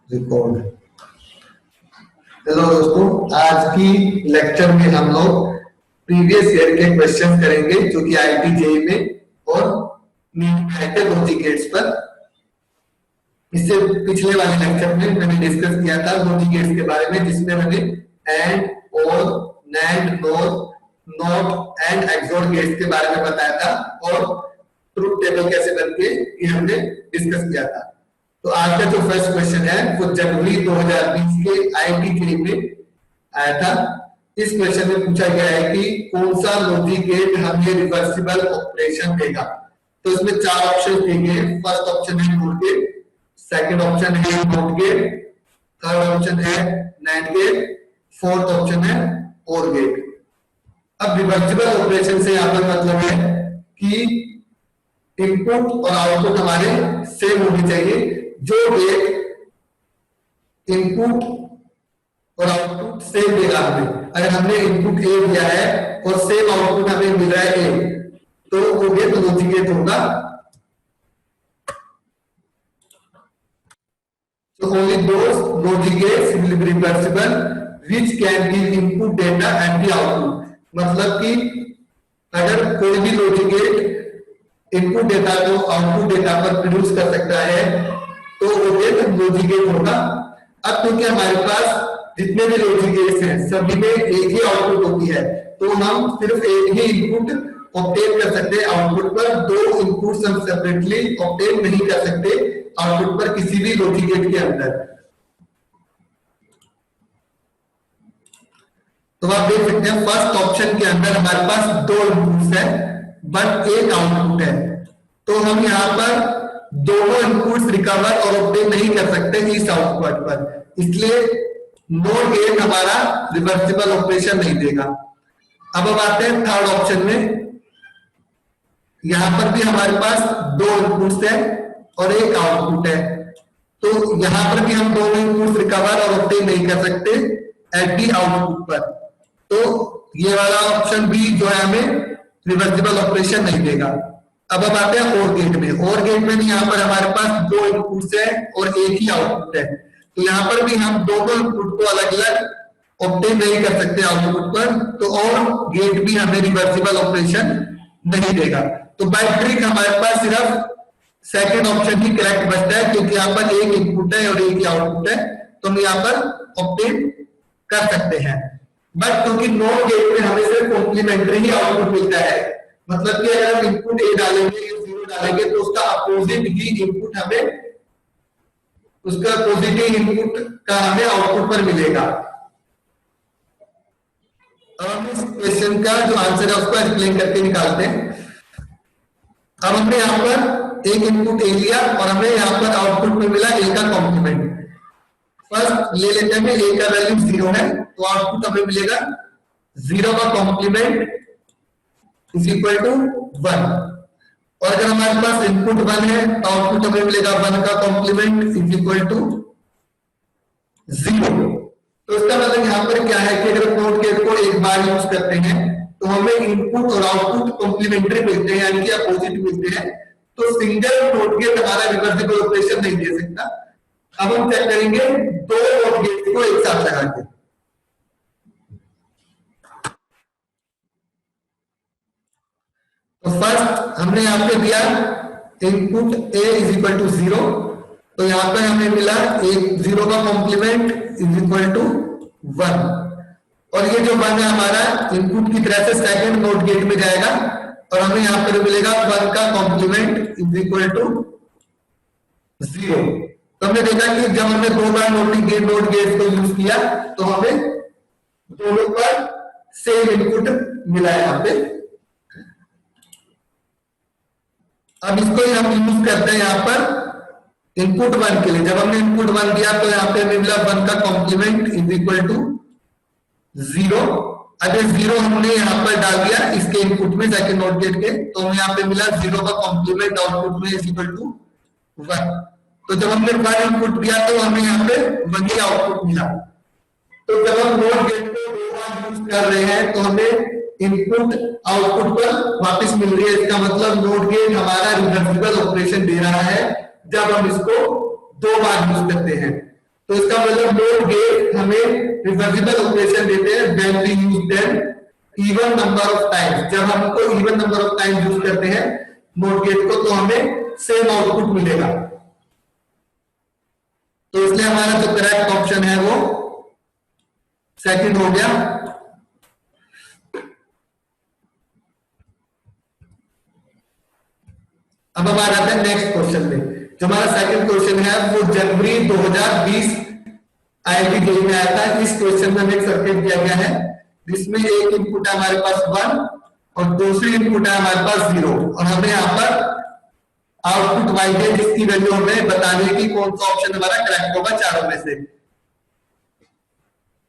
Record. चलो दोस्तों, आज की लेक्चर में हम लोग प्रीवियस ईयर के क्वेश्चन करेंगे जो कि आईआईटी जेईई में और नीट लॉजिक गेट्स पर। इससे पिछले वाले लेक्चर में मैंने डिस्कस किया था लॉजिक गेट्स के बारे में, जिसमें मैंने एंड, और, NAND, NOR, NOT AND XOR gates के बारे में बताया था और ट्रुथ टेबल कैसे बनती है ये हमने डिस्कस किया था। तो आज का जो फर्स्ट क्वेश्चन है वो जनवरी 2020 के आईआईटी जेईई में आया था। इस क्वेश्चन में पूछा गया है कि कौन सा लॉजिक गेट हमें रिवर्सिबल ऑपरेशन देगा। तो इसमें चार ऑप्शन दिए गए। फर्स्ट ऑप्शन है नॉट गेट, सेकंड ऑप्शन है नॉट गेट, थर्ड ऑप्शन है नैंड गेट, फोर्थ ऑप्शन है और गेट। अब रिवर्सिबल ऑपरेशन से यहाँ पर मतलब है कि इनपुट और आउटपुट हमारे सेम होनी चाहिए। जो गेट इनपुट और आउटपुट सेम देगा हमें, अगर हमने इनपुट ए दिया है और सेम आउटपुट हमें मिल रहा है ए, तो वो गेट लॉजिक गेट होगा। So only those logic gates will be reversible which can give input data and the output। मतलब कि अगर कोई भी लॉजिक गेट इनपुट डेटा को आउटपुट डेटा पर प्रोड्यूस कर सकता है तो वो गेट लॉजिक गेट होगा। अब क्योंकि हमारे पास जितने भी लॉजिक गेट्स हैं सभी में एक ही आउटपुट होती है, तो हम सिर्फ एक ही इनपुट ऑब्टेन कर सकते हैं आउटपुट पर। दो इनपुट्स हम सेपरेटली ऑब्टेन नहीं कर सकते आउटपुट पर किसी भी लॉजिक गेट के अंदर। तो आप देख सकते हैं फर्स्ट ऑप्शन के अंदर हमारे पास दो इनपुट्स है बट एक आउटपुट है, तो हम यहाँ पर दोनों इनपुट्स रिकवर और ऑब्टेन नहीं कर सकते इस आउटपुट पर, इसलिए नॉट गेट हमारा रिवर्सिबल ऑपरेशन नहीं देगा। अब आते हैं थर्ड ऑप्शन में। यहां पर भी हमारे पास दो इनपुट्स है और एक आउटपुट है, तो यहां पर भी हम दोनों इनपुट्स रिकवर और ऑब्टेन नहीं कर सकते एट दी आउटपुट पर, तो ये वाला ऑप्शन भी जो है हमें रिवर्सिबल ऑपरेशन नहीं देगा। अब आते हैं और गेट में। और गेट में भी यहाँ पर हमारे पास दो इनपुट्स है और एक ही आउटपुट है, तो यहाँ पर भी हम दोनों इनपुट को अलग अलग ऑब्टेन नहीं कर सकते आउटपुट पर, तो और गेट भी हमें रिवर्सिबल ऑपरेशन नहीं देगा। तो बाय ट्रिक हमारे पास सिर्फ सेकंड ऑप्शन ही करेक्ट बचता है, क्योंकि यहाँ पर एक इनपुट है और एक ही आउटपुट है, तो हम यहाँ पर ऑब्टेन कर सकते हैं। बट क्योंकि नॉट गेट में हमें सिर्फ कॉम्प्लीमेंट्री ही आउटपुट मिलता है, मतलब कि अगर हम इनपुट ए डालेंगे या जीरो डालेंगे तो उसका अपोजिट ही इनपुट हमें, उसका पॉजिटिव इनपुट का हमें आउटपुट पर मिलेगा। अब हम इस क्वेश्चन का जो आंसर है उसको एक्सप्लेन करके निकालते हैं। अब हमने यहाँ पर एक इनपुट ए लिया और हमें यहाँ पर आउटपुट में मिला ए का कॉम्प्लीमेंट। फर्स्ट ले लेते हैं ए का वैल्यू 0 है, तो आउटपुट हमें मिलेगा 0 का कॉम्प्लीमेंट इज इक्वल टू 1। और अगर हमारे पास इनपुट 1 है तो आउटपुट हमें मिलेगा 1 का कॉम्प्लीमेंट इज इक्वल टू 0। तो इसका मतलब यहाँ पर क्या है कि अगर नॉट गेट को एक बार यूज करते हैं तो हमें इनपुट और आउटपुट कॉम्प्लीमेंट्री मिलते हैं, यानी कि अपोजिट मिलते हैं, तो सिंगल नॉट गेट हमारा रिवर्सिबल ऑपरेशन नहीं दे सकता। अब हम चेक करेंगे दो नॉट गेट को एक साथ लगा के। तो फर्स्ट हमने यहाँ पे दिया input A is equal to 0, तो यहाँ पे हमें मिला एक 0 का कॉम्प्लीमेंट इज इक्वल टू 1, और ये जो 1 है हमारा इनपुट की तरह से सेकंड नॉट गेट में जाएगा और हमें यहाँ पर मिलेगा 1 का कॉम्प्लीमेंट इज इक्वल टू 0। तो हमने देखा कि जब हमने दो बार नॉट गेट को यूज किया तो हमें दोनों पर सेम इनपुट मिला है यहाँ पे। अब इसको ही हम यूज करते हैं यहाँ पर इनपुट 1 के लिए। जब हमने इनपुट 1 दिया तो यहाँ पे हमें मिला 1 का कॉम्प्लीमेंट इज इक्वल टू 0। अगर 0 हमने यहाँ पर डाल दिया इसके इनपुट में सेकंड नॉट गेट के, तो हमें यहाँ पे मिला 0 का कॉम्प्लीमेंट आउटपुट में इज इक्वल टू 1। तो जब हमने 1 इनपुट दिया तो हमें यहाँ पे 1 ही आउटपुट मिला। तो जब हम नॉट गेट को दो बार यूज कर रहे हैं तो हमें इनपुट आउटपुट पर वापस मिल रही है, इसका मतलब नॉट गेट हमारा रिवर्सिबल ऑपरेशन दे रहा है जब हम इसको दो बार यूज करते हैं। तो इसका मतलब NOT गेट हमें रिवर्सिबल ऑपरेशन देते हैं when we use them even number of times. जब हमको even number of time use करते हैं NOT गेट को तो हमें सेम आउटपुट मिलेगा। तो इसलिए हमारा जो करेक्ट ऑप्शन है वो सेकंड हो गया। अब हम आ जाते हैं नेक्स्ट क्वेश्चन में। जो हमारा सेकंड क्वेश्चन है वो जनवरी 2020 IIT जेईई में आया था। इस क्वेश्चन में हमें एक सर्किट दिया गया है जिसमें एक इनपुट है हमारे पास 1 और दूसरी इनपुट है हमारे पास 0 और हमें यहाँ पर आउटपुट वाइज इसकी वैल्यू हमें बताने की कौन सा ऑप्शन हमारा करेक्ट होगा चारों में से।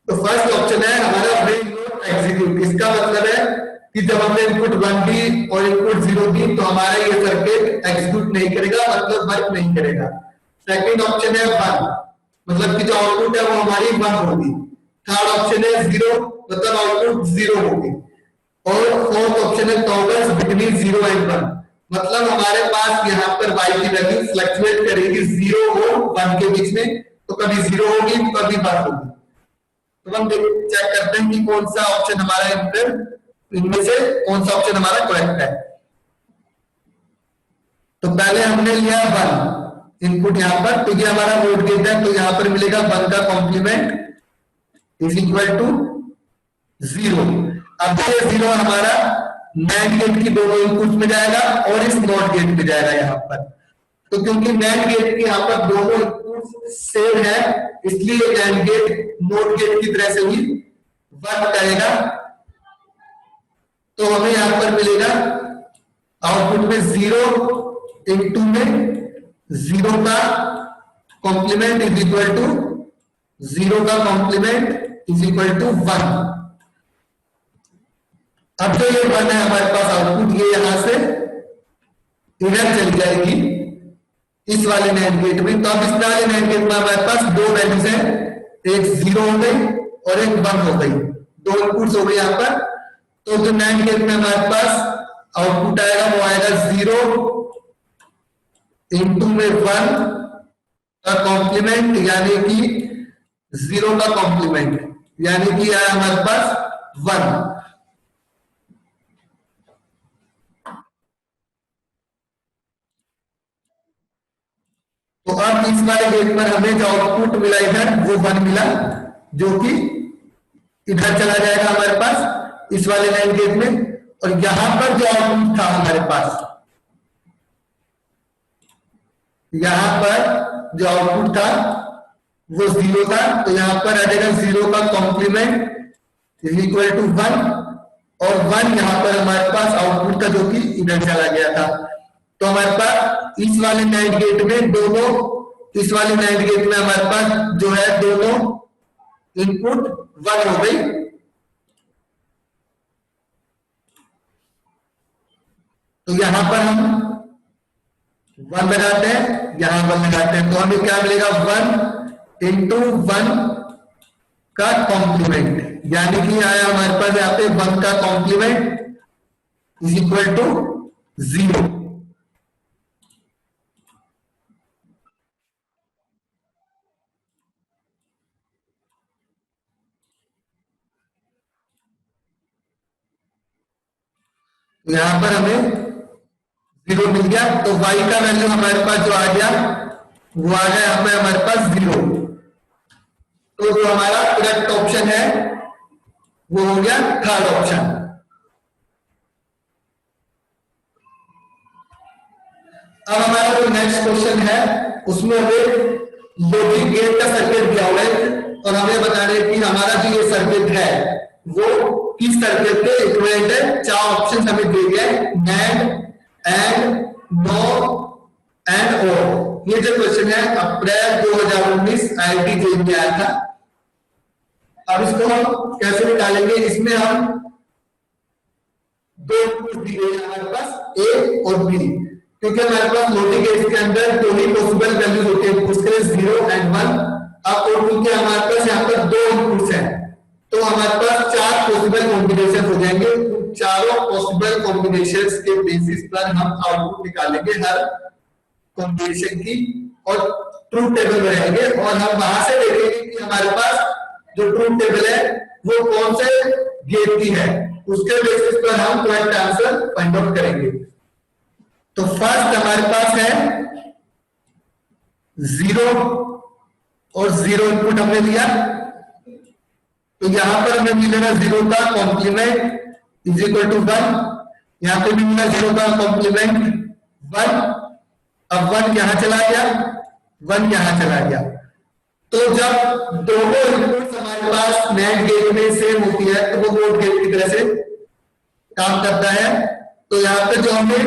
तो फर्स्ट ऑप्शन है हमारा ब्रेक नोट एग्जीक्यूट। इसका मतलब है कि जब हमने इनपुट 1 दी और इनपुट 0 दी तो हमारा ये सर्किट एग्जीक्यूट नहीं करेगा, मतलब वर्क नहीं करेगा। सेकंड ऑप्शन है 1, मतलब कि जो आउटपुट है वो हमारी 1 होगी। थर्ड ऑप्शन है 0, मतलब आउटपुट 0 होगी। और फोर्थ ऑप्शन है टॉगल्स बिटवीन 0 एंड 1, मतलब हमारे पास यहाँ पर y की वैल्यू फ्लक्चुएट करेगी 0 और 1 के बीच में, तो कभी 0 होगी कभी 1 होगी। तो हम चेक करते हैं कि कौन सा ऑप्शन हमारा इनमें से कौन सा ऑप्शन हमारा करेक्ट है। तो पहले हमने लिया 1 इनपुट यहाँ पर, तो ये हमारा NOT गेट है, तो यहाँ पर मिलेगा 1 का कॉम्प्लीमेंट इज इक्वल टू 0। अब ये 0 हमारा NAND गेट की दोनों इनपुट में जाएगा और इस NOT गेट में जाएगा यहाँ पर। तो क्योंकि NAND गेट की यहाँ पर दोनों इनपुट सेम है इसलिए NAND गेट NOT गेट की तरह से ही वर्क करेगा। तो हमें यहां पर मिलेगा आउटपुट में 0 इनटू में 0 का कॉम्प्लीमेंट इज इक्वल टू 0 का कॉम्प्लीमेंट इज इक्वल टू 1। अब जो ये 1 है हमारे पास आउटपुट, ये यहां से इधर चली जाएगी इस वाले NAND गेट में। तो अब इस वाले NAND गेट में हमारे पास दो वैल्यूज हैं, एक 0 हो गई और एक 1 हो गई, दो इनपुट्स हो गई यहाँ पर। तो जो NAND गेट में हमारे पास आउटपुट आएगा वो आएगा 0 इनटू में 1 का कॉम्प्लीमेंट यानी कि 0 का कॉम्प्लीमेंट यानी कि आया हमारे पास 1। तो अब इस वाले गेट पर हमें जो आउटपुट मिला इधर वो 1 मिला, जो कि इधर चला जाएगा हमारे पास इस वाले NAND गेट में। और यहां पर जो आउटपुट था हमारे पास, यहां पर जो आउटपुट था वो 0 था, तो यहां पर आ जाएगा 0 का कॉम्प्लीमेंट इज इक्वल टू 1 और 1 यहां पर हमारे पास आउटपुट था जो कि इधर चला गया था। तो हमारे पास इस वाले NAND गेट में दोनों, इस वाले NAND गेट में हमारे पास जो है दोनों इनपुट 1 हो गई। तो यहां पर हम 1 लगाते हैं, यहां 1 लगाते हैं, तो हमें क्या मिलेगा 1 इंटू 1 का कॉम्प्लीमेंट यानी कि आया हमारे पास यहाँ पे 1 का कॉम्प्लीमेंट इज इक्वल टू 0। यहां पर हमें 0 मिल गया, तो y का वैल्यू हमारे पास जो आ गया वो आ गया यहाँ पे हमारे पास 0। तो जो हमारा करेक्ट ऑप्शन है वो हो गया थर्ड ऑप्शन। अब हमारा जो नेक्स्ट क्वेश्चन है उसमें हमें लॉजिक गेट का सर्किट दिया हुआ है और हमें बताने कि हमारा जो ये सर्किट है वो किस सर्किट के इक्विवेलेंट है। 4 ऑप्शन हमें दिए गए NAND, AND, NOR and OR। ये जो क्वेश्चन है अप्रैल 2019 IIT जेईई में आया था। अब इसको हम कैसे निकालेंगे, इसमें हम दो दिए हैं हमारे पास A और B, क्योंकि हमारे पास लॉजिक गेट्स के अंदर दो ही पॉसिबल वैल्यूज होती है, उसके लिए 0 एंड 1। अब क्योंकि हमारे पास यहाँ पर दो इनपुट्स हैं तो हमारे पास 4 पॉसिबल कॉम्बिनेशन हो जाएंगे। चारों पॉसिबल कॉम्बिनेशंस के बेसिस पर हम आउटपुट निकालेंगे हर कॉम्बिनेशन की और ट्रूथ टेबल में रहेंगे और हम वहां से जो ट्रूथ टेबल है वो कौन से गेट की है, उसके बेसिस पर हम करेक्ट आंसर फाइंड आउट करेंगे। तो फर्स्ट हमारे पास है 0 और 0 इनपुट हमने लिया, तो यहां पर हमें मिलेगा 0 का कॉम्प्लीमेंट इज इक्वल टू 1, यहां पे भी मिला 0 का कॉम्प्लीमेंट 1। अब 1 यहां चला गया, 1 यहां चला गया। तो जब दोनों इनपुट्स हमारे पास नैंड गेट में सेम होती है तो वो नोट गेट की तरह से काम करता है। तो यहां पे जो हमें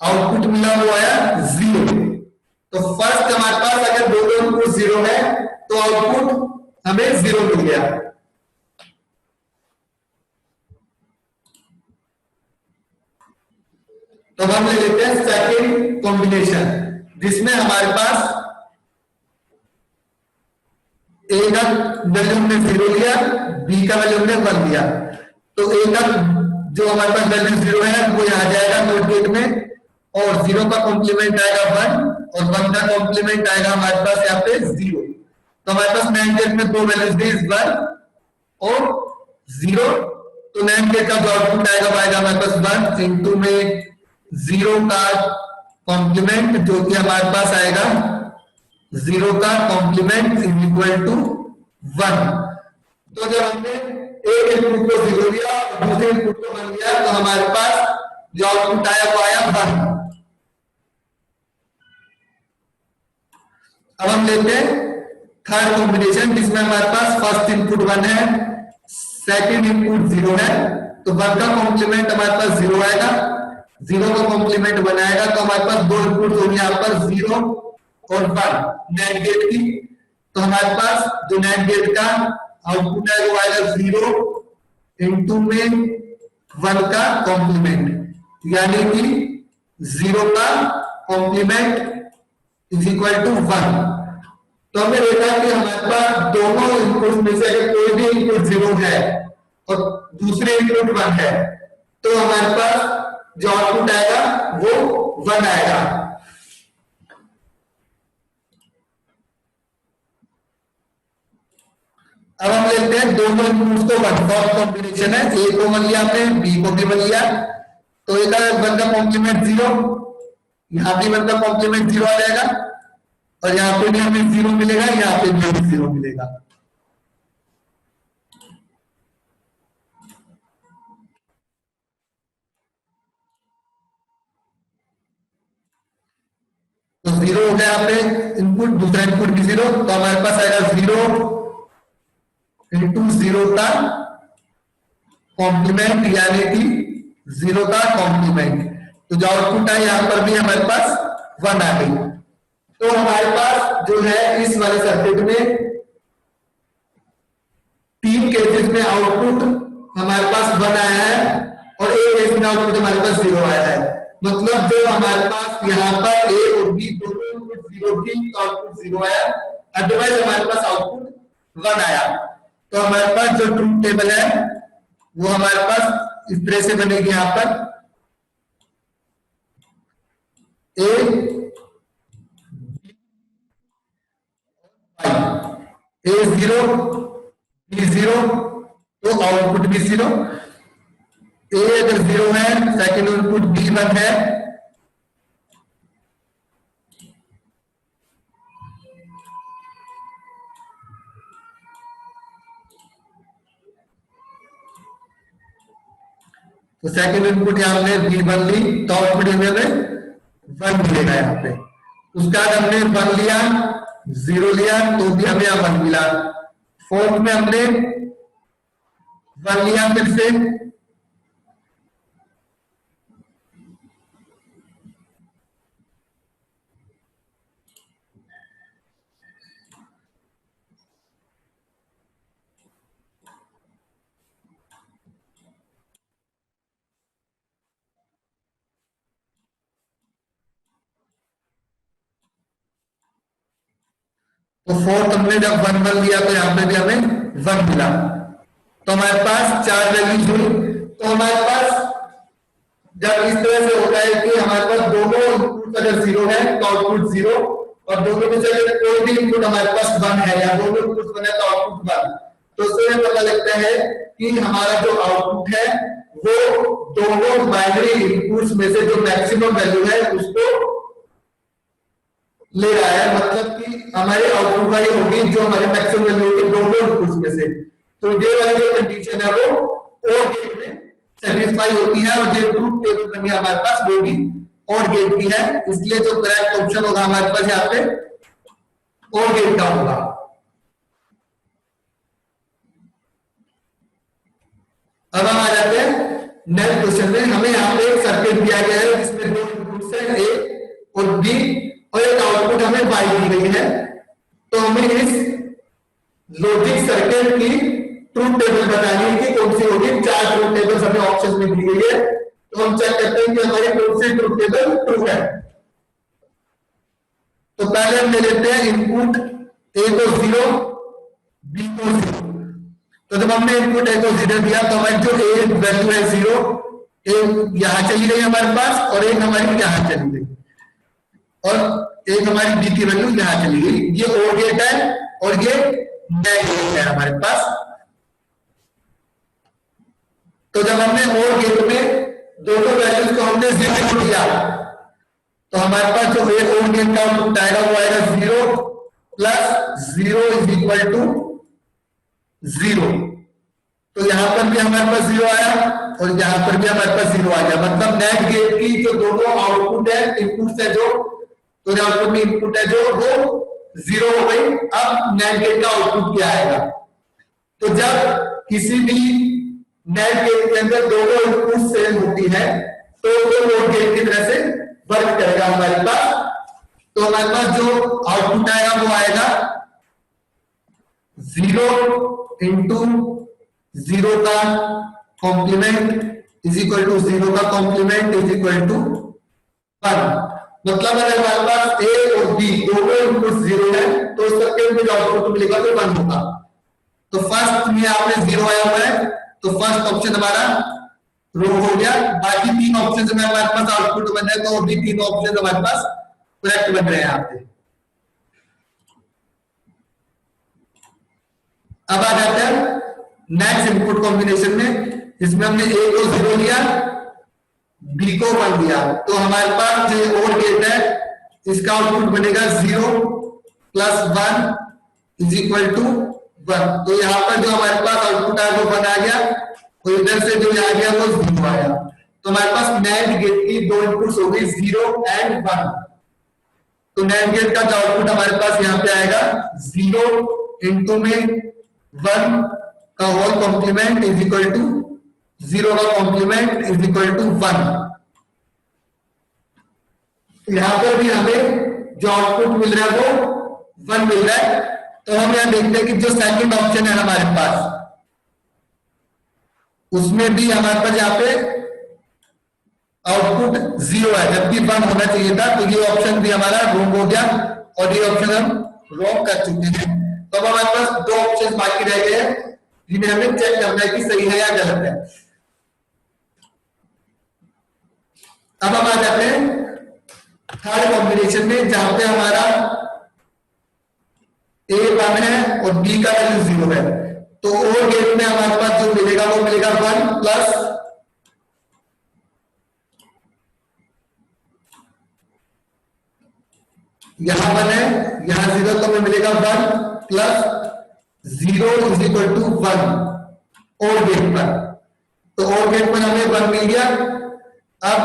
आउटपुट मिला वो आया 0। तो फर्स्ट हमारे पास अगर दोनों इनपुट 0 है तो आउटपुट हमें 0 मिल गया। तो हम ले लेते हैं सेकंड कॉम्बिनेशन, जिसमें हमारे पास ए का वैल्यू हमने 0 लिया, बी का वैल्यू हमने 1 लिया। तो ए का जो हमारे पास वैल्यू 0 है वो यहां जाएगा नोट गेट में, और 0 का कॉम्प्लीमेंट आएगा 1 और 1 का कॉम्प्लीमेंट आएगा हमारे पास यहाँ पे 0। तो हमारे पास नैंड गेट में दो वैल्यूज दी 1 और 0। तो नैंड गेट का जो आउटपुट आएगा वो आएगा हमारे पास 1 इंटू में 0 का कॉम्प्लीमेंट, जो कि हमारे पास आएगा 0 का कॉम्प्लीमेंट इज इक्वल टू 1। तो जब हमने एक इनपुट को 0 लिया और दूसरे इनपुट को 1 लिया तो हमारे पास जो आउटपुट आया वो आया 1। अब हम लेते हैं थर्ड कॉम्बिनेशन, जिसमें हमारे पास फर्स्ट इनपुट 1 है, सेकंड इनपुट 0 है। तो 1 का कॉम्प्लीमेंट हमारे पास 0 आएगा, 0 का कॉम्प्लीमेंट 1 आएगा। तो हमारे पास दो इनपुट होंगे यहाँ पर 0 और 1 नैंड गेट की। तो हमारे पास जो नैंड गेट का आउटपुट है वो आएगा 0 इंटू में 1 का कॉम्प्लीमेंट, यानी कि 0 का कॉम्प्लीमेंट इज इक्वल टू 1। तो हमने देखा कि हमारे पास दोनों इनपुट में से अगर कोई भी इनपुट 0 है और दूसरे इनपुट 1 है तो हमारे पास जो आउटपुट आएगा वो 1 आएगा। अब हम लेते हैं दोनों इनपुट्स को 1 फॉर्थ कॉम्बिनेशन है, ए को 1 लिया आपने, बी को भी 1 लिया। तो ए का 1 का कॉम्प्लीमेंट 0, यहां भी 1 का कॉम्प्लीमेंट 0 आ जाएगा, और यहां पे भी हमें 0 मिलेगा, यहां पे भी 0 मिलेगा। तो 0 हो गया यहाँ पे इनपुट, दूसरा इनपुट भी 0। तो हमारे पास आएगा 0 इंटू 0 का कॉम्प्लीमेंट, यानी कि 0 का कॉम्प्लीमेंट। तो जो आउटपुट है यहाँ पर भी हमारे पास 1 आ गई। तो हमारे पास जो है इस वाले सर्किट में 3 केसेस में आउटपुट हमारे पास 1 आया है और एक केस में आउटपुट हमारे पास 0 आया है। मतलब जो हमारे पास यहाँ पर ए और बी दोनों इनपुट 0 थी तो आउटपुट 0 आया, अदरवाइज हमारे पास आउटपुट 1 आया। तो हमारे पास जो ट्रूथ टेबल है वो हमारे पास इस तरह से बनेगी, यहां पर ए 0 बी 0 तो आउटपुट भी 0। ए अगर 0 है, सेकंड इनपुट बी 1 है, तो सेकंड इनपुट यहां हमने B1 ली तो आउटपुट हमें 1 मिलेगा यहाँ पे। उसके बाद हमने 1 लिया, 0 लिया तो भी हमें यहाँ 1 मिला। फोर्थ में हमने 1 लिया फिर से, तो फोर्थ हमने जब 1 लिया तो यहाँ पे भी हमें 1 मिला। तो हमारे पास 4 वैल्यूज हुई। तो हमारे पास जब इस तरह से होता है कि हमारे पास दोनों इनपुट अगर 0 है तो आउटपुट 0 और दोनों में से अगर कोई भी इनपुट हमारे पास 1 है या दोनों इनपुट बने तो आउटपुट 1, तो उससे हमें पता लगता है कि हमारा जो आउटपुट है वो दोनों बाइनरी इनपुट्स में से जो मैक्सिमम वैल्यू है उसको ले रहा है, मतलब कि हमारे आउटपुट वाली होगी जो हमारे मैक्सिमम वैल्यू होगी दोनों इनपुट्स में से। तो ये वाली जो कंडीशन है वो और गेट में सेटिस्फाई होती है और जो ट्रुथ टेबल बनी हमारे पास वो भी और गेट की है, इसलिए जो करेक्ट ऑप्शन होगा हमारे पास यहाँ पे और गेट का होगा। अब हम आ जाते हैं नेक्स्ट क्वेश्चन में। हमें यहाँ पे एक सर्किट दिया गया है जिसमें दो इनपुट्स है ए और बी और एक आउटपुट हमें वाई दी गई है। तो हमें इस लॉजिक सर्किट की ट्रुथ टेबल बतानी है कि कौन सी होगी। 4 ट्रुथ टेबल्स हमें ऑप्शन में दी गई है, तो हम चेक करते हैं कि हमारी कौन सी ट्रुथ टेबल ट्रू है। तो पहले हम ले लेते हैं इनपुट ए को 0 बी को 0। तो जब हमने इनपुट ए को 0 दिया तो हमारी जो ए वैल्यू है 0, एक यहां चली गई हमारे पास और एक हमारी यहां चली गई और एक हमारी बी की वैल्यू यहां चली गई। ये और गेट है और ये नैंड गेट है हमारे पास। तो जब हमने और गेट में दोनों वैल्यूज को हमने 0 दिया तो हमारे पास जो एक और गेट का आउटपुट आएगा वो आएगा 0 प्लस 0 इज इक्वल टू 0। तो यहां पर भी हमारे पास 0 आया और यहां पर भी हमारे पास 0 आ गया, मतलब नैंड गेट की जो दोनों आउटपुट है इनपुट है जो तो आउटपुट में इनपुट है जो वो 0 हो गई। अब नैंड गेट का आउटपुट क्या आएगा? तो जब किसी भी नैंड गेट के अंदर दोनों इनपुट सेम होती है तो वो नोट गेट की तरह से वर्क करेगा हमारे पास। तो हमारे पास जो आउटपुट आएगा वो आएगा 0 इंटू 0 का कॉम्प्लीमेंट इज इक्वल टू 0 का कॉम्प्लीमेंट इज इक्वल टू 1। मतलब अगर हमारे पास ए और बी दोनों इनपुट 0 है तो उस सर्किट में जो आउटपुट मिलेगा वो 1 होगा। तो फर्स्ट में आपने 0 आया हुआ है तो फर्स्ट ऑप्शन हमारा रॉन्ग हो गया। बाकी 3 ऑप्शन में हमारे पास आउटपुट बन रहे तो अभी 3 ऑप्शन हमारे पास करेक्ट बन रहे हैं यहाँ पे। अब आ जाते हैं नेक्स्ट इनपुट कॉम्बिनेशन में जिसमें हमने ए को 0 लिया बी को 1 दिया। तो हमारे पास जो और गेट है इसका आउटपुट बनेगा 0 प्लस 1 इज इक्वल टू 1। तो यहां पर जो हमारे पास आउटपुट आया वो 1 आ गया और इधर से जो आ गया वो 0 आया। तो हमारे पास नैंड गेट की 2 इनपुट्स हो गई 0 एंड 1। तो नैंड गेट का जो आउटपुट हमारे पास यहाँ पे आएगा 0 इंटू में 1 का whole complement is equal to 0 का कॉम्प्लीमेंट इज इक्वल टू 1। यहां पर भी हमें जो आउटपुट मिल रहा है वो 1 मिल रहा है। तो हम यहां देखते हैं कि जो सेकंड ऑप्शन है हमारे पास उसमें भी हमारे पास यहाँ पे आउटपुट 0 है जबकि 1 होना चाहिए था। तो ये ऑप्शन भी हमारा रॉन्ग हो गया और ये ऑप्शन हम रॉन्ग कर चुके हैं। तो अब हमारे पास 2 ऑप्शन बाकी रह गए हैं जिन्हें हमें चेक करना है कि सही है या गलत है। अब हम आ जाते हैं थर्ड कॉम्बिनेशन में जहां पे हमारा ए 1 है और बी का वैल्यू 0 है। तो और गेट में हमारे पास जो मिलेगा वो मिलेगा 1 प्लस यहां 1 है यहां 0 तो हमें मिलेगा 1 प्लस 0 इज इक्वल टू 1 और गेट पर। तो और गेट पर हमें 1 मिल गया। अब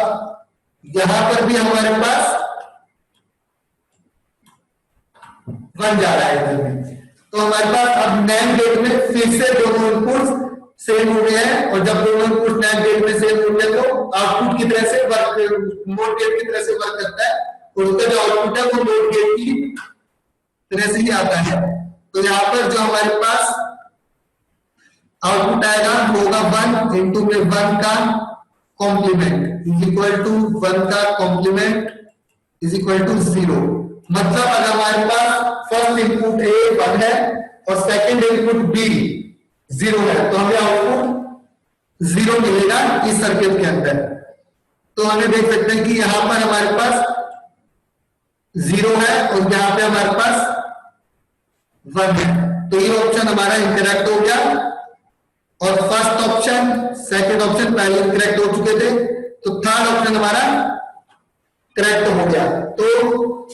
यहां पर भी हमारे पास 1 जा रहा है इधर में। तो हमारे पास अब नैंड गेट में फिर से दोनों इनपुट्स सेम हो गए हैं और जब दोनों इनपुट्स नैंड गेट में सेम हो गए तो आउटपुट की तरह से वर्क नोट गेट की तरह से वर्क करता है और उसका जो आउटपुट है वो नोट गेट की तरह से ही आता है। तो यहाँ पर जो हमारे पास आउटपुट आएगा वो होगा 1 इंटू में 1 का कॉम्प्लीमेंट इज इक्वल टू 1 का कॉम्प्लीमेंट इज इक्वल टू 0। मतलब अगर हमारे पास फर्स्ट इनपुट ए 1 है और सेकंड इनपुट बी 0 है तो हमें आउटपुट 0 मिलेगा इस सर्किट के अंदर। तो हमें देख सकते हैं कि यहां पर हमारे पास 0 है और यहाँ पे हमारे पास 1 है, तो ये ऑप्शन हमारा इनकरेक्ट हो गया। और फर्स्ट ऑप्शन सेकंड ऑप्शन पहले इनकरेक्ट हो चुके थे, तो थर्ड ऑप्शन हमारा करेक्ट हो गया। तो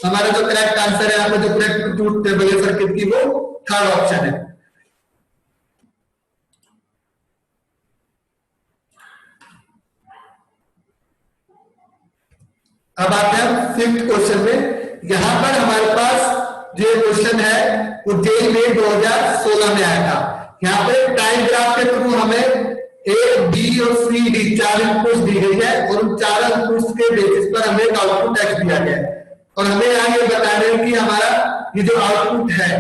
हमारा जो करेक्ट आंसर है, यहाँ पे जो करेक्ट ट्रूथ टेबल है सर्किट की, वो थर्ड ऑप्शन है। अब आते हैं फिफ्थ क्वेश्चन में। यहां पर हमारे पास जो क्वेश्चन है वो जेई में 2016 में आया था। यहाँ पे टाइम ग्राफ के थ्रू हमें ए, बी और सी, डी 4 इनपुट्स दी गई है और उन 4 इनपुट्स के बेसिस पर हमें एक आउटपुट एक्स दिया गया है और हमें यहाँ ये बताना है कि हमारा ये जो आउटपुट है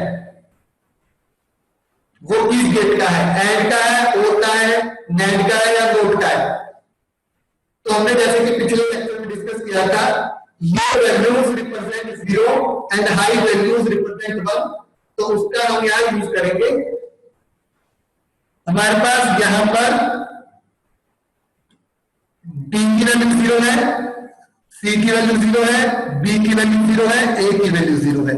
वो किस गेट का है, एंड का है, और का है, नैंड का है या नोट का है। तो हमने जैसे कि पिछले लेक्चर में डिस्कस किया था, low values represent 0 and high values represent 1, तो उसका हम यहां यूज करेंगे। हमारे पास यहां पर डी की वैल्यू 0 है, सी की वैल्यू 0 है, बी की वैल्यू 0 है, ए की वैल्यू 0 है।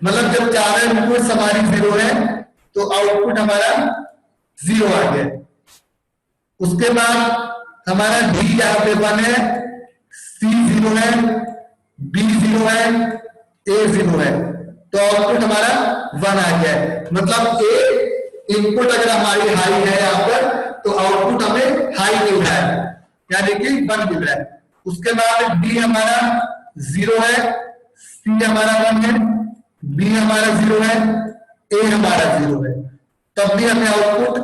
मतलब जब चार इनपुट्स हमारी 0 है तो आउटपुट हमारा 0 आ गया। उसके बाद हमारा डी यहां पे 1 है, सी 0 है, बी 0 है, ए 0 है, तो आउटपुट हमारा 1 आ गया है। मतलब ए इनपुट अगर हमारी हाई है यहाँ पर, तो आउटपुट हमें हाई मिल रहा है, यानी कि 1 मिल रहा है। उसके बाद डी हमारा 0 है, सी हमारा 1 है, बी हमारा 0 है, ए हमारा 0 है, तब भी हमें आउटपुट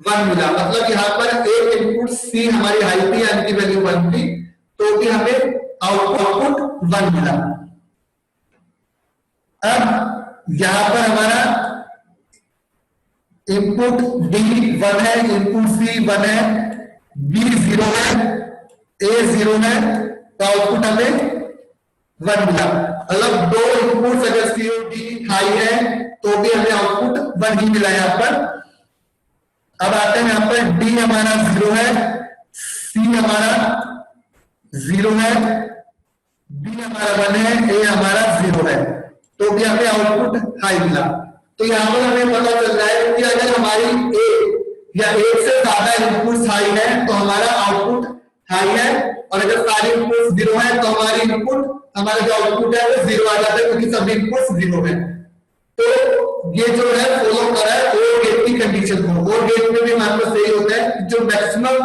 1 मिला। मतलब यहाँ पर एक इनपुट सी हमारी हाई थी यानी कि वैल्यू 1 थी, तो भी हमें आउटपुट 1 मिला। अब यहां पर हमारा इनपुट डी 1 है, इनपुट सी 1 है, बी 0 है, ए 0 है, तो आउटपुट हमें 1 मिला। मतलब दो इनपुट्स अगर सी और डी हाई है तो भी हमें आउटपुट 1 ही मिला यहां पर। अब आते हैं यहां पर डी हमारा 0 है, सी हमारा 0 है, बी हमारा 1 है, ए हमारा 0 है, तो भी हमें आउटपुट हाई मिला। तो यहां पर हमें पता चल रहा है कि अगर हमारी ए या एक से ज्यादा इनपुट्स हाई है तो हमारा आउटपुट हाई है, और अगर सारे इनपुट्स 0 है तो हमारी इनपुट हमारा जो आउटपुट है वो 0 आ जाता है, क्योंकि सभी इनपुट्स 0 है। तो ये जो है फॉलो कर रहा है और गेट की कंडीशन को। और गेट में भी हमारे पास यही होता है, जो मैक्सिमम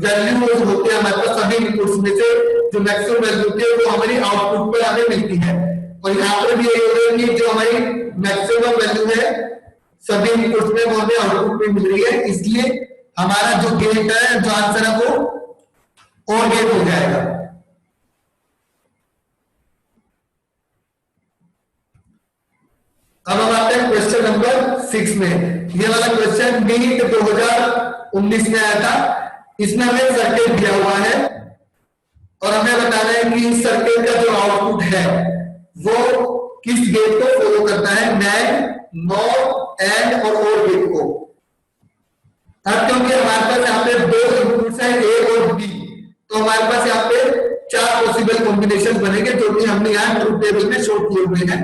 वैल्यू होते हैं हमारे पास सभी इनपुट्स में से, जो मैक्सिमम वैल्यू होती है वो हमारी आउटपुट पर हमें मिलती है। और यहाँ पर भी यही होता है कि जो हमारी मैक्सिमम वैल्यू है सभी इनपुट्स में वो हमें आउटपुट में मिल रही है, इसलिए हमारा जो गेट है, जो आंसर है वो और गेट हो जाएगा। अब हम आते हैं क्वेश्चन नंबर 6 में। ये वाला क्वेश्चन नीट 2019 में आया था। इसमें हमें सर्किट दिया हुआ है और हमें बताना है कि इस सर्किट का जो आउटपुट है वो किस गेट को फॉलो करता है, नैंड, नॉर, एंड और गेट को। अब क्योंकि हमारे पास यहाँ पे दो इनपुट्स हैं ए और बी, तो हमारे पास यहाँ पे 4 पॉसिबल कॉम्बिनेशन बनेंगे, जो कि हमने यहाँ ट्रूथ टेबल में शो किए हुए हैं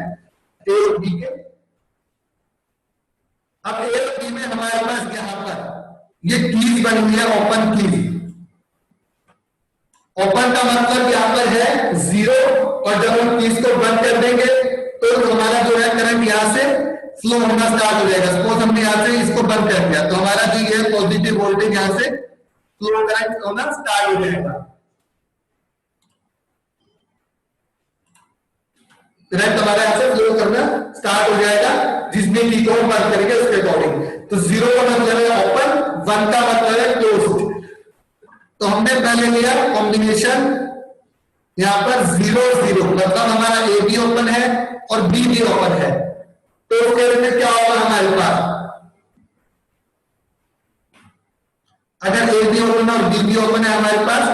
ए और बी के। अब ए और बी में हमारे पास यहाँ पर ये कीज बनी हुई है, ओपन कीज। ओपन का मतलब यहाँ पर है 0, और जब हम कीज को बंद कर देंगे तो हमारा जो है करंट यहाँ से फ्लो होना स्टार्ट हो जाएगा। सपोज हमने यहाँ से इसको बंद कर दिया तो हमारा जो ये पॉजिटिव वोल्टेज यहाँ से फ्लो करंट होना स्टार्ट हो जाएगा। करंट हमारा यहाँ से फ्लो करना स्टार्ट हो जाएगा, जिसमें की को बंद करेंगे उसके अकॉर्डिंग। तो 0 का मतलब है ओपन, 1 का मतलब है क्लोज्ड। तो हमने पहले लिया कॉम्बिनेशन यहाँ पर 0 0, मतलब हमारा ए भी ओपन है और बी भी ओपन है। तो उसके में क्या होगा हमारे पास, अगर ए भी ओपन और बी भी ओपन है हमारे पास,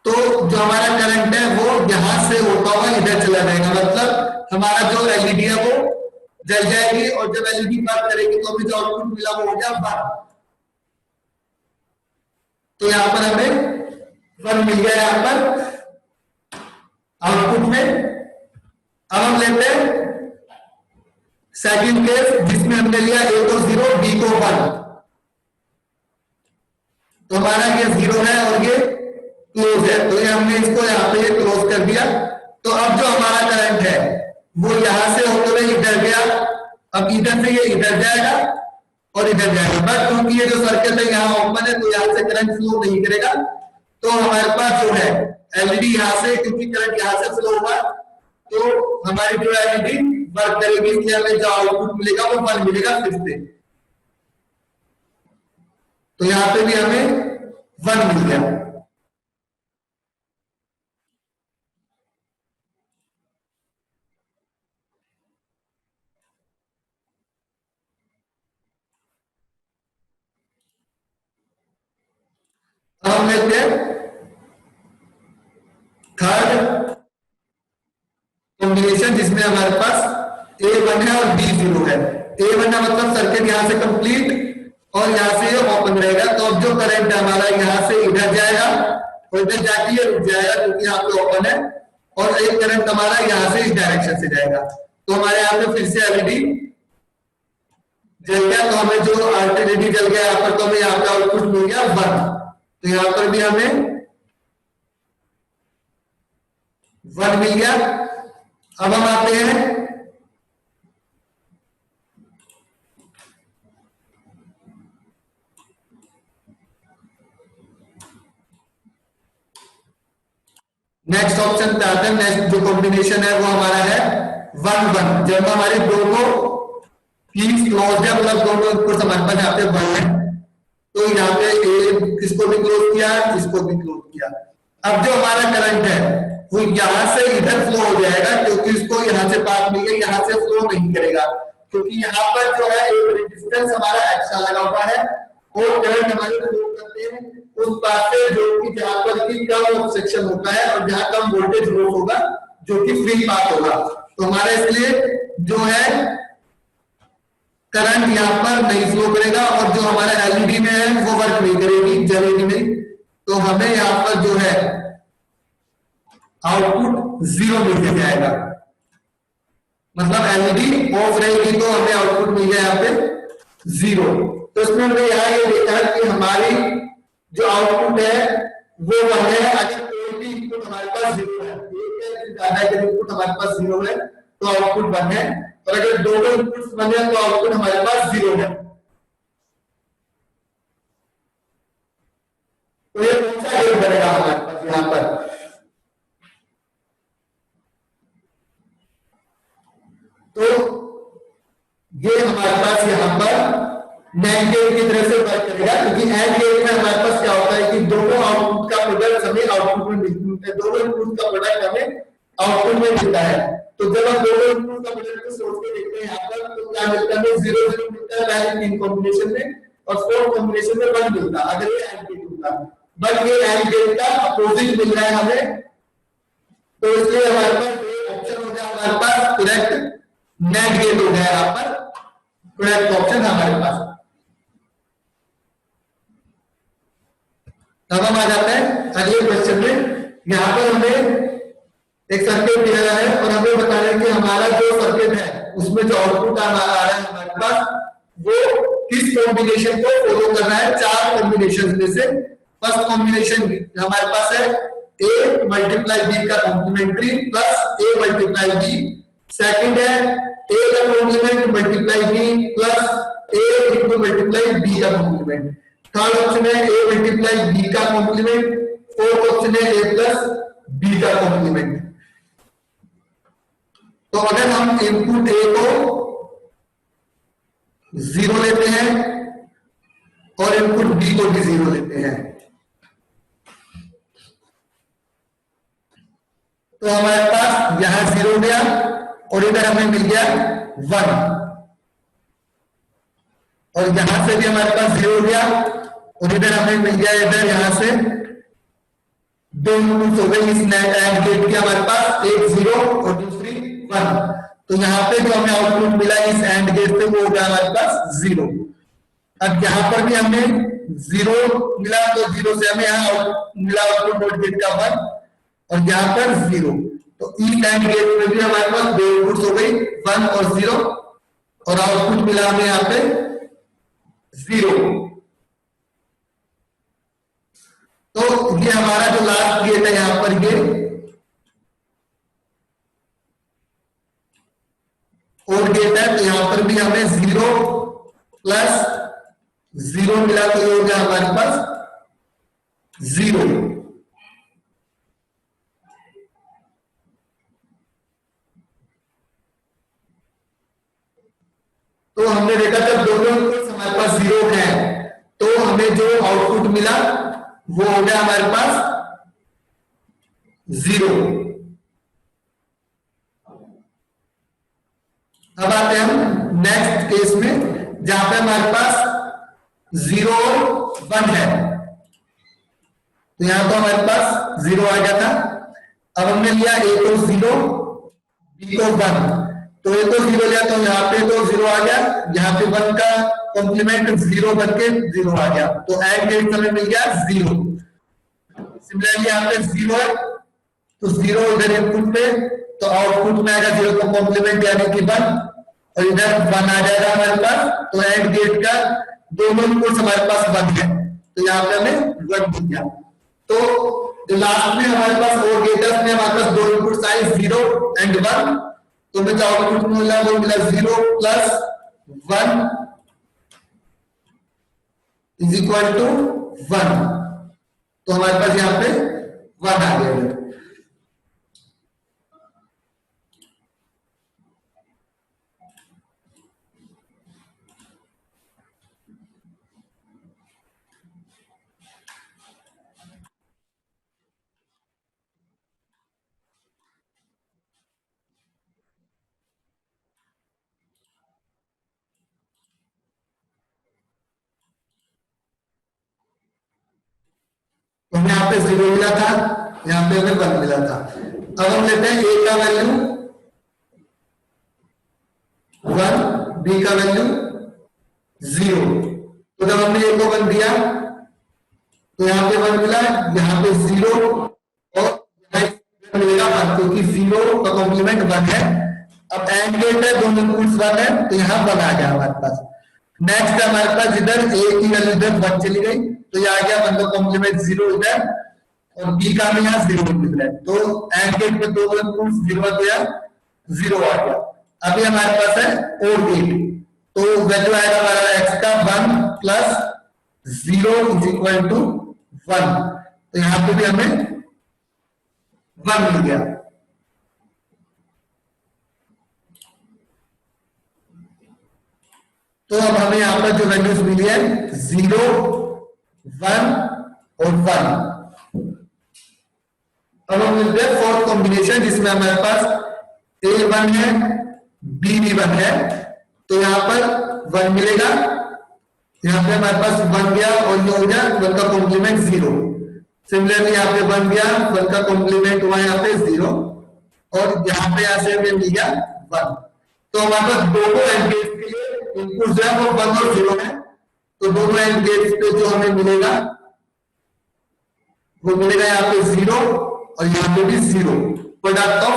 तो जो हमारा करंट है वो यहां से होता हुआ इधर चला जाएगा। मतलब हमारा जो एलईडी है वो जल जाएगी, और जब एलईडी बंद करेगी तो हमें जो आउटपुट मिला वो हो गया 1। तो यहां पर हमें 1 मिल गया यहाँ पर आउटपुट में। अब हम लेते हैं सेकंड केस जिसमें हमने लिया ए को 0 बी को 1, तो हमारा ये 0 है और ये क्लोज है, तो ये हमने इसको यहाँ पे क्लोज कर दिया। तो अब जो हमारा करंट है वो यहां से होते हुए इधर गया, अब इधर से ये इधर जाएगा और इधर जाएगा, बट क्योंकि ये जो सर्किट है यहाँ ओपन है तो यहाँ से करंट फ्लो नहीं करेगा। तो हमारे पास जो है एलईडी यहाँ से, क्योंकि करंट यहाँ से फ्लो हुआ तो हमारी जो एलईडी वर्क करेगी, इसलिए हमें जो आउटपुट मिलेगा वो 1 मिलेगा फिर से। तो यहाँ पे भी हमें 1 मिल गया। अब हम लेते हैं थर्ड कॉम्बिनेशन जिसमें हमारे पास A1 है और B0 है। A1 का मतलब सर्किट यहां से कंप्लीट और यहां से ये ओपन रहेगा, तो अब जो करंट हमारा यहां से इधर जाएगा और इधर जाके ये रुक जाएगा क्योंकि यहाँ पे ओपन है, और एक करंट हमारा यहां से इस डायरेक्शन से जाएगा। तो हमारे यहाँ पे फिर से एलईडी जल गया, तो हमें जो एलईडी जल गया यहाँ पर, तो हमें यहाँ पे आउटपुट मिल गया 1। तो यहां पर भी हमें 1 मिल गया। अब हम आते हैं नेक्स्ट ऑप्शन पे आते हैं। नेक्स्ट जो कॉम्बिनेशन है वो हमारा है 1-1, जब हमारे दोनों कीज क्लोज है, मतलब दोनों इनपुट हमारे पास यहाँ पे 1 है, तो यहाँ पे इसको भी क्लोज किया, इसको भी क्लोज किया। अब जो हमारा करंट है वो यहां से इधर फ्लो हो जाएगा क्योंकि इसको यहां से पास मिल गया, यहां से फ्लो नहीं करेगा क्योंकि यहाँ पर जो है एक रेजिस्टेंस हमारा एक्स्ट्रा लगा हुआ है और करंट हमारे फ्लो करते हैं उस पास से जो कि जहां पर की कम सेक्शन होता है और जहां कम वोल्टेज ड्रॉप होगा जो कि फ्री पाथ होगा। तो हमारा इसलिए जो है करंट यहाँ पर नहीं फ्लो करेगा और जो हमारा एलईडी में है वो वर्क नहीं करेगी, जलेगी नहीं। तो हमें यहाँ पर जो है आउटपुट 0 मिल जाएगा, मतलब एलईडी ऑफ रहेगी तो हमें आउटपुट मिल गया यहाँ पे 0। तो इसमें हमने यहाँ ये देखा कि हमारी जो आउटपुट है वो 1 है अगर कोई भी इनपुट हमारे पास 0 है, एक है ज्यादा के इनपुट हमारे पास 0 है तो आउटपुट 1 है, और अगर दोनों इनपुट्स 1 है तो आउटपुट हमारे पास 0 है। तो ये कौन सा गेट बनेगा हमारे पास यहाँ पर? तो ये हमारे पास यहाँ पर NAND गेट की तरह से वर्क करेगा क्योंकि AND गेट में हमारे पास क्या होता है कि दोनों आउटपुट का प्रोडक्ट हमें आउटपुट में मिलता है, दोनों इनपुट का प्रोडक्ट हमें आउटपुट में मिलता है। तो जब हम दोनों इनपुट का प्रोडक्ट को सोच के देखते हैं यहाँ पर तो क्या मिलता है? 0-0 मिलता है पहले 3 कॉम्बिनेशन में और 4 कॉम्बिनेशन में 1 मिलता है अगर ये AND गेट होता, बट ये AND गेट का अपोजिट मिल रहा है हमें। तो इसलिए हमारे पास ऑप्शन हो गया हमारे पास करेक्ट NAND गेट हो गया यहाँ पर करेक्ट ऑप्शन हमारे पास। अब हम आ जाते हैं अगले क्वेश्चन में। यहाँ पर हमें एक सर्किट दिया है और हमें बताना है कि हमारा जो सर्किट है उसमें जो आउटपुट आ रहा है हमारे पास वो किस कॉम्बिनेशन को फॉलो कर रहा है। 4 कॉम्बिनेशन में से फर्स्ट कॉम्बिनेशन हमारे पास है A मल्टीप्लाई B का complementary plus A multiply B। Second है A का complement multiply B plus A into multiply B का कॉम्प्लीमेंट। थर्ड ऑप्शन है A मल्टीप्लाई B का कॉम्प्लीमेंट। फोर्थ ऑप्शन है A प्लस B का कॉम्प्लीमेंट। तो अगर हम इनपुट A को 0 लेते हैं और इनपुट B को भी 0 लेते हैं तो हमारे पास यहां 0 गया और इधर हमें मिल गया 1, और यहां से भी हमारे पास 0 गया और इधर हमें मिल गया इधर यहां से 2 इनपुट हो गई इस AND गेट की हमारे पास, एक 0 और दूसरी 1। तो यहाँ पे जो हमें आउटपुट मिला इस AND गेट से वो हो गया हमारे पास 0। अब यहाँ पर भी हमें 0 मिला तो 0 से हमें यहाँ मिला आउटपुट नॉट गेट का 1 और यहाँ पर 0। तो ईस्ट एंड गेट में भी हमारे पास दो इनपुट्स हो गई 1 और 0 और आउटपुट मिला हमें यहाँ पे 0। तो ये हमारा जो लास्ट गेट है यहां पर ये और गेट है, तो यहां पर भी हमें 0 प्लस 0 मिला तो ये हो गया हमारे पास 0। तो हमने देखा जब दोनों इनपुट्स हमारे पास 0 है तो हमें जो आउटपुट मिला वो हो गया हमारे पास 0। अब आते हैं हम नेक्स्ट केस में जहां पे हमारे पास 0 और 1 है। तो यहां तो हमारे पास 0 आ गया था। अब हमने लिया ए को 0 बी को 1, तो ए को 0 लिया तो यहाँ पे तो 0 आ गया, यहाँ पे 1 का कॉम्प्लीमेंट 0 बनके 0 आ गया, तो एंड गेट हमें मिल गया 0। सिमिलरली यहाँ पे 0 है तो 0 इधर इनपुट पे, तो आउटपुट में आएगा 0 का कॉम्प्लीमेंट यानी कि 1 और इधर 1 आ जाएगा हमारे पास। तो एंड गेट का दोनों इनपुट्स हमारे पास 1 है, तो यहाँ पे हमें 1 मिल गया। तो जो लास्ट में हमारे पास और गेटर्स में हमारे पास दो इनपुट्स आए 0 एंड 1, तो हमें जो आउटपुट मिला वो मिला 0 प्लस 1 इज इक्वल टू 1। तो हमारे पास यहाँ पे 1 आ गया। तो हमें यहाँ पे 0 मिला था, यहाँ पे हमें 1 मिला था। अब हम लेते हैं ए का वैल्यू 1, बी का वैल्यू 0। तो जब हमने ए को 1 दिया तो यहाँ पे 1 मिला, यहाँ पे 0 और मिलेगा 1, क्योंकि 0 का कॉम्प्लीमेंट 1 है। अब एंड गेट है, दोनों इनपुट्स 1 है, तो यहाँ 1 आ गया हमारे पास। नेक्स्ट हमारे पास इधर ए की वैल्यू इधर 1 चली गई, तो ये आ गया 1 का कॉम्प्लीमेंट 0 इधर, और बी का हमें यहाँ 0 मिल रहा है। तो एंड गेट में दो इनपुट्स 0 दिया, 0 आ गया। अभी हमारे पास है और गेट, तो वैल्यू आएगा हमारा एक्स का 1 प्लस 0 इज इक्वल टू 1। तो यहाँ पे भी हमें 1 मिल गया। तो अब हमें यहां पर जो वैल्यूज मिली है 0, 1 और 1। अब हम मिलते हैं फोर्थ कॉम्बिनेशन जिसमें हमारे पास ए 1 है, बी भी 1 है, तो यहां पर 1 मिलेगा, यहां पे हमारे पास 1 गया और ये हो गया 1 का कॉम्प्लीमेंट 0। सिमिलरली यहाँ पे 1 गया, 1 का कॉम्प्लीमेंट हुआ यहाँ पे 0, और यहाँ पे यहां से हमें मिल गया 1। तो हमारे पास दोनों एंड गेट्स के लिए इनपुट जो है वो 1 और 0 है, तो दोनों एंड गेट्स पे जो हमें मिलेगा वो मिलेगा यहाँ पे 0 और यहाँ पे भी 0, प्रोडक्ट ऑफ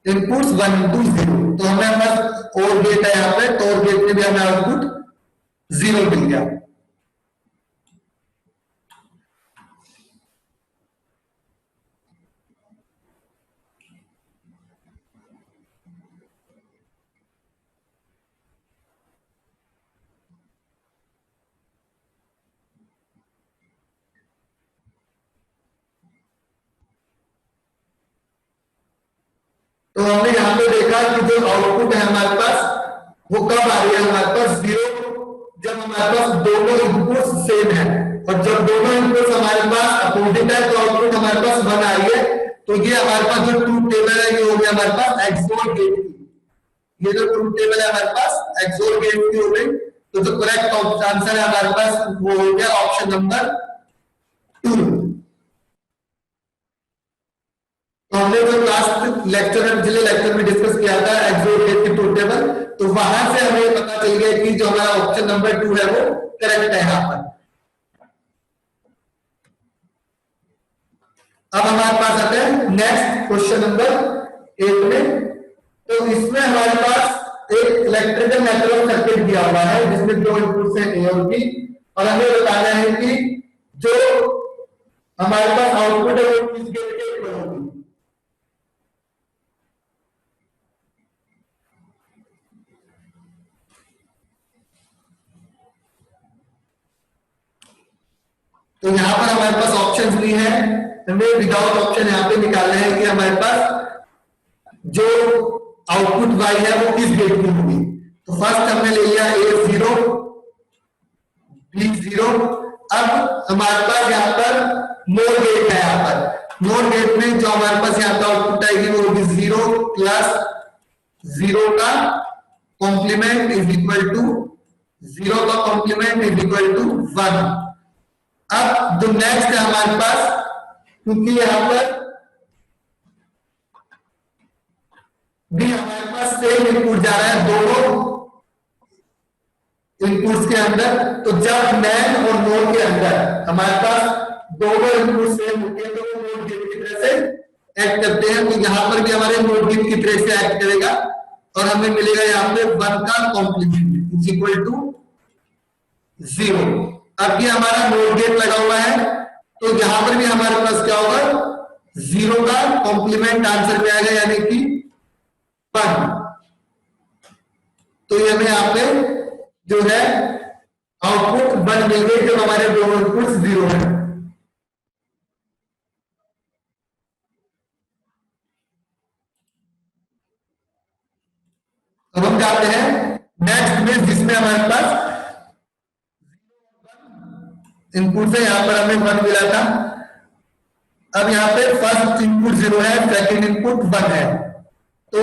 इनपुट्स 1 into 0। तो हमें पास और गेट है यहाँ पे, तो और गेट में भी हमें आउटपुट 0 मिल गया। तो हमने यहाँ पे देखा कि जो आउटपुट है हमारे पास वो कब आ रही है हमारे पास 0, जब हमारे पास दोनों इनपुट्स सेम है, और जब दोनों इनपुट्स हमारे पास अपोजिट है तो आउटपुट हमारे पास 1 आ रही है। तो ये हमारे पास जो ट्रूथ टेबल है ये हो गया हमारे पास एक्सोर गेट की, ये जो ट्रूथ टेबल है हमारे पास एक्सोर गेट की हो गई। तो जो करेक्ट आंसर है हमारे पास वो हो गया ऑप्शन नंबर 2। तो हमने जो लास्ट लेक्चर में पिछले लेक्चर में डिस्कस किया था एक्सोर गेट की ट्रूथ टेबल, तो वहां से हमें पता चल गया कि जो हमारा ऑप्शन नंबर 2 है वो करेक्ट है यहाँ पर। अब हमारे पास आते हैं नेक्स्ट क्वेश्चन नंबर 8 में। तो इसमें हमारे पास एक इलेक्ट्रिकल नेटवर्क सर्किट दिया हुआ है जिसमें दो इनपुट्स हैं ए और बी, और हमें बताना है कि जो हमारे पास आउटपुट है वो किस गेट के इक्वल होगी। तो यहां पर हमारे पास ऑप्शंस भी हैं, हमें विदाउट ऑप्शन यहां पे निकालना है कि हमारे पास जो आउटपुट वाई है वो किस गेट की होगी। तो फर्स्ट हमने ले लिया ए 0 बी 0। अब हमारे पास यहाँ पर नोर गेट है, यहाँ पर नोर गेट में जो हमारे पास यहाँ पे आउटपुट आएगी वो होगी 0 प्लस 0 का कॉम्प्लीमेंट इज इक्वल टू 0 का कॉम्प्लीमेंट इज इक्वल टू 1। अब जो नेक्स्ट है हमारे पास, क्योंकि यहां पर भी हमारे पास सेम इनपुट जा रहा है दोनों इनपुट्स के अंदर, तो जब नैन और नोर के अंदर हमारे पास दोनों इनपुट सेम होते हैं तो वो नोर गेट की तरह से एक्ट करते हैं। तो यहां पर भी हमारे नोर गेट की तरह से एक्ट करेगा और हमें मिलेगा यहाँ पे 1 का कॉम्प्लीमेंट इज इक्वल टू 0। अब ये हमारा नोर गेट लगा हुआ है, तो यहां पर भी हमारे पास क्या होगा 0 का कॉम्प्लीमेंट आंसर में आएगा, यानी कि 1। तो ये हमें यहाँ पे जो है आउटपुट 1 मिल गई जब हमारे दोनों इनपुट्स 0 है। अब हम जाते हैं नेक्स्ट में जिसमें हमारे पास इनपुट है, यहां पर हमें 1 मिला था। अब यहाँ पे फर्स्ट इनपुट 0 है, सेकंड इनपुट 1 है, तो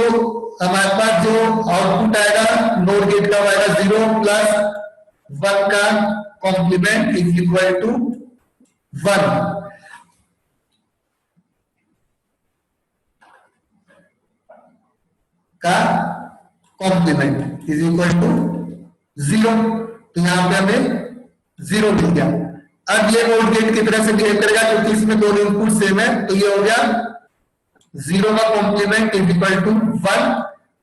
हमारे पास जो आउटपुट आएगा नोर गेट का आएगा 0 प्लस 1 का कॉम्प्लीमेंट इज इक्वल टू 1। का कॉम्प्लीमेंट इज इक्वल टू 0। तो यहां पे हमें 0 मिल गया। अब ये नोर गेट की तरह से बिहेव करेगा क्योंकि इसमें दोनों इनपुट सेम है, तो ये हो गया 0 का कॉम्प्लीमेंट इज इक्वल टू 1,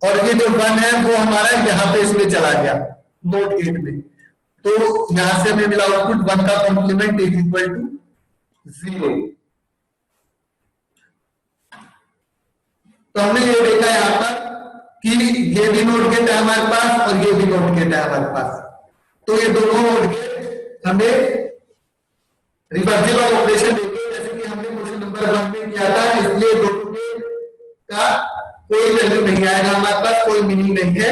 और ये जो 1 है वो हमारा यहां पे इसमें चला गया नोट गेट में, तो यहां से हमें मिला आउटपुट 1 का कॉम्प्लीमेंट इज इक्वल टू 0। तो हमने ये देखा यहां पर कि ये भी नोट गेट है हमारे पास और ये भी नोट गेट है हमारे पास, तो ये दोनों नोट गेट हमें रिवर्सिबल ऑपरेशन देते हैं, जैसे कि हमने क्वेश्चन नंबर 1 में किया था, इसलिए दोनों का कोई वैल्यू नहीं आएगा, हमारे पास कोई मीनिंग नहीं है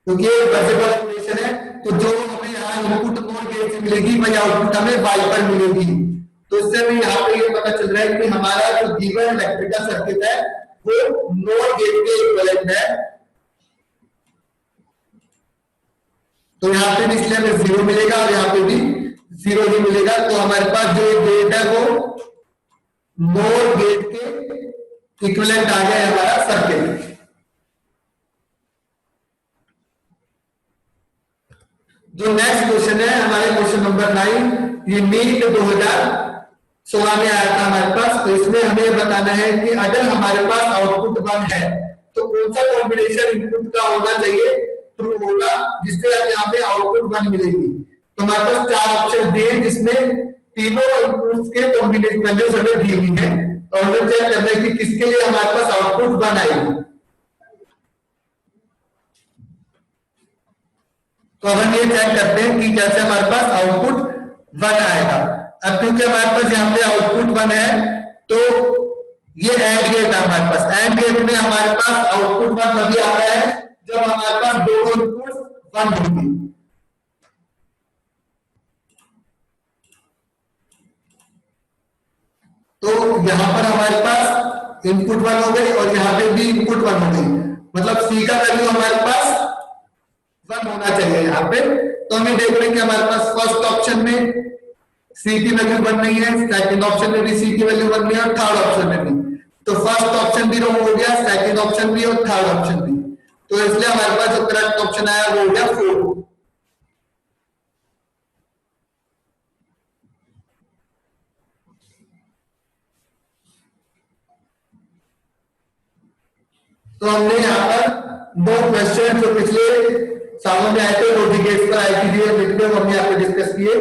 क्योंकि ये रिवर्सिबल ऑपरेशन है। तो जो हमें यहाँ इनपुट नोर गेट से मिलेगी वही आउटपुट हमें वाई पर मिलेगी। तो इससे हमें यहाँ पे ये पता चल रहा है कि हमारा जो गिवन इलेक्ट्रिकल सर्किट है वो नोर गेट के इक्विवेलेंट है। तो यहाँ पे भी इसलिए हमें 0 मिलेगा और यहाँ पे भी 0 ही मिलेगा। तो हमारे पास जो गेट है वो नोर गेट के इक्विवेलेंट आ गया है हमारा सर्किट। जो नेक्स्ट क्वेश्चन है हमारे क्वेश्चन नंबर 9, ये नीट 2016 में आया था हमारे पास। तो इसमें हमें बताना है कि अगर हमारे पास आउटपुट 1 है तो कौन सा कॉम्बिनेशन इनपुट का होना चाहिए ट्रू होगा जिससे यहाँ पे आउटपुट 1 मिलेगी। तो हमारे पास 4 ऑप्शन दिए जिसमें तीनों इनपुट्स के कॉम्बिनेशन वैल्यूज हमें दी हुई है और हमें चेक करना है कि किसके लिए हमारे पास आउटपुट 1 आएगी। तो हम ये चेक करते हैं कि कैसे हमारे पास आउटपुट 1 आएगा। अब क्योंकि हमारे पास यहाँ पे आउटपुट 1 है तो ये एंड गेट है हमारे पास। एंड गेट में हमारे पास आउटपुट 1 तभी आ रहा है जब हमारे पास दोनों इनपुट 1 होंगे। तो यहां पर हमारे पास इनपुट 1 हो गई और यहाँ पे भी इनपुट 1 हो गई, मतलब सी का वैल्यू हमारे पास 1 होना चाहिए यहाँ पे। तो हमें देख रहे हैं कि हमारे पास फर्स्ट ऑप्शन में सी की वैल्यू 1 नहीं है, सेकंड ऑप्शन में भी सी की वैल्यू 1 नहीं है और थर्ड ऑप्शन में भी। तो फर्स्ट ऑप्शन भी रॉन्ग हो गया, सेकंड ऑप्शन भी और थर्ड ऑप्शन भी। तो इसलिए हमारे पास जो करेक्ट ऑप्शन आया वो हो गया 4। तो हमने यहाँ पर दो क्वेश्चन जो पिछले सालों में आए थे, रोडी गेट्स पर, आईटीडीए मिड में हमने यहाँ पे डिस्कस किए।